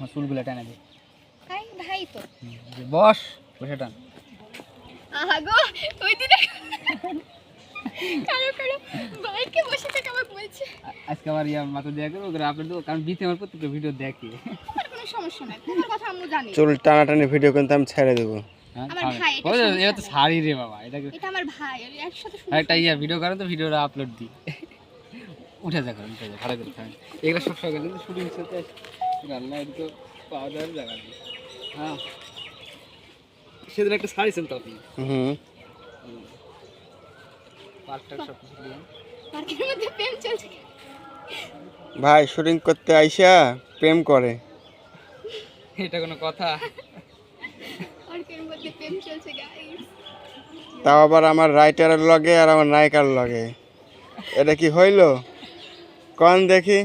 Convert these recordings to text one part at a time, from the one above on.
আমার চুলগুলো টানা দে। ভাই ভাই তো বস বসে টান। আহা গো ওই দিনে কারো ভাইকে বসে থেকে আমাকে বলছে আজকে আবার মাথা দেয়া করবো আপলোড দেবো, কারণ বিতে আমার প্রত্যেকটা ভিডিও দেখে। আমার কোনো সমস্যা নাই, তোমার কথা আম্মু জানি। চুল টানাটানি ভিডিও কিন্তু আমি ছেড়ে দেবো। আমার ভাই, এটা তো শাড়ি রে বাবা, এটা আমার ভাই, আমি একসাথে একটা ভিডিও করেন তো ভিডিওটা আপলোড দিই। উঠে যা করেন, উঠে যা ভালো করে খাবেন। এগুলো সব সকালে শুটিং সাথে রান্না এটা তো পাওয়া যাওয়ার জায়গা নেই। হ্যাঁ সেদিন একটা শাড়ি ছিল তো আপনি পার্কটার সব কিছু দিলেন। পার্কের মধ্যে প্রেম চলছে। ভাই শুটিং করতে আইসা প্রেম করে, এটা কোনো কথা? পার্কের মধ্যে প্রেম চলছে গাইস। তাও আবার আমার রাইটারের লগে আর আমার নায়িকার লগে, এটা কি হইল কোন দেখি?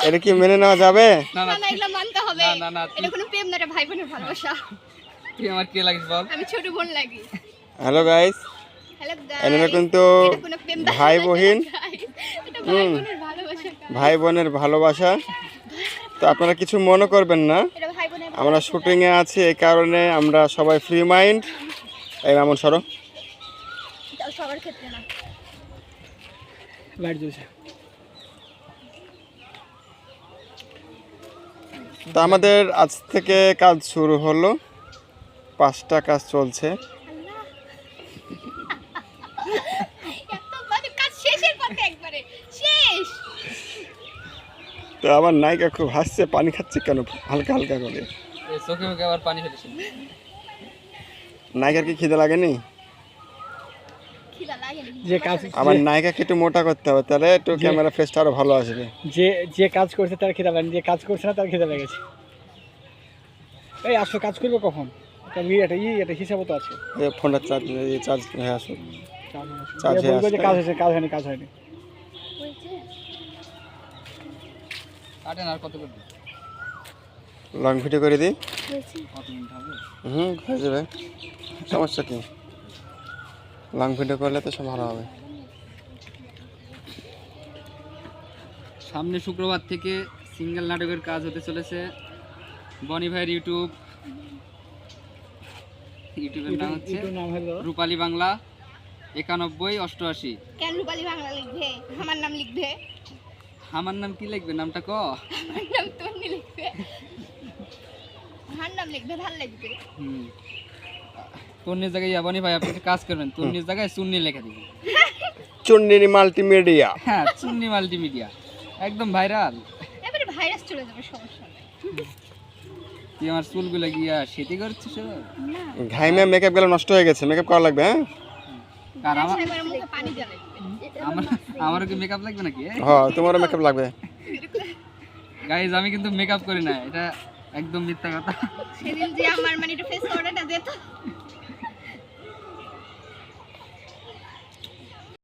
এটা কি মেনে নেওয়া যাবে? না না এগুলো মানতে হবে। এটা কোনো প্রেম না, এটা ভাই বোনের ভালোবাসা। তুই আমার কে লাগিস বল? আমি ছোট বোন লাগি। হ্যালো গাইস, হ্যালো এনারা গাইস, কিন্তু এটা কোনো প্রেম না, ভাই বহিন, এটা ভাই বোনের ভালোবাসা। ভাই বোনের ভালোবাসা। তো আপনারা কিছু মনে করবেন না, এটা ভাই বোনের আমরা শুটিংয়ে আছি এই কারণে আমরা সবাই ফ্রি মাইন্ড। এই মামুন সরো, এটা সবার ক্ষেত্রে না। লাইট জ্বলছে। তো আমাদের আজ থেকে কাজ শুরু হলো, 5টা কাজ চলছে। এত মানে কাজ শেষের পথে একবারে শেষ। তো আমার নায়িকা খুব হাসছে, পানি খাচ্ছে কেন হালকা হালকা করে? এই চোখে মুখে আবার পানি ফেলেছে। নায়িকার কি খিদে লাগেনি? খিদা লাগে না। যে কাজ আমার নায়িকাকে একটু মোটা করতে হবে, তাহলে একটু ক্যামেরা ফেসটা আরো ভালো আসবে। যে কাজ করছে তার খিদা লাগেনি, যে কাজ করছে না তার খিদা লেগেছে। এই আসো, কাজ করবে কখন? এটা হিসাবও তো আছে। এই ফোনটা চার্জ হয়ে আসুক। চার্জ বলবে যে কাজ হয়েছে, কাজ হয়নি। কাটেন আর কত করবে? লং ভিডিও করে দিই। কত মিনিট হবে? হয়ে যাবে, সমস্যা কি? লং ভিডিও করলে তো সব ভালো হবে। সামনে শুক্রবার থেকে সিঙ্গেল নাটকের কাজ হতে চলেছে বনি ভাইয়ের ইউটিউবের নাম হচ্ছে রূপালী বাংলা 9188। কেন রূপালী বাংলা লিখবে? আমার নাম লিখবে। আমার নাম কি লিখবে? নামটা ক। আমার নাম তন্নি লিখবে। আমার নাম লিখবে, ভালো লাগবে। তন্নির জায়গায় বনি ভাই আপনি একটা কাজ করবেন, তন্নির জায়গায় চুন্নি লেখা দিবেন। চুন্নি মাল্টিমিডিয়া। হ্যাঁ, চুন্নি মাল্টিমিডিয়া একদম ভাইরাল। এবারে ভাইরাস চলে যাবে, সমস্যা নেই। তুই আমার চুলগুলো গিয়া সেটি করছিস? না ঘাইমে মেকআপ গেলে নষ্ট হয়ে গেছে, মেকআপ করা লাগবে। হ্যাঁ আর আমার মুখে পানি দেওয়া লাগবে। আমারও কি মেকআপ লাগবে নাকি? হ্যাঁ তোমারও মেকআপ লাগবে। গাইজ আমি কিন্তু মেকআপ করি না, এটা একদম মিথ্যা কথা। সেদিন যে আমার মানে একটু ফেস পাউডারটা দে তো।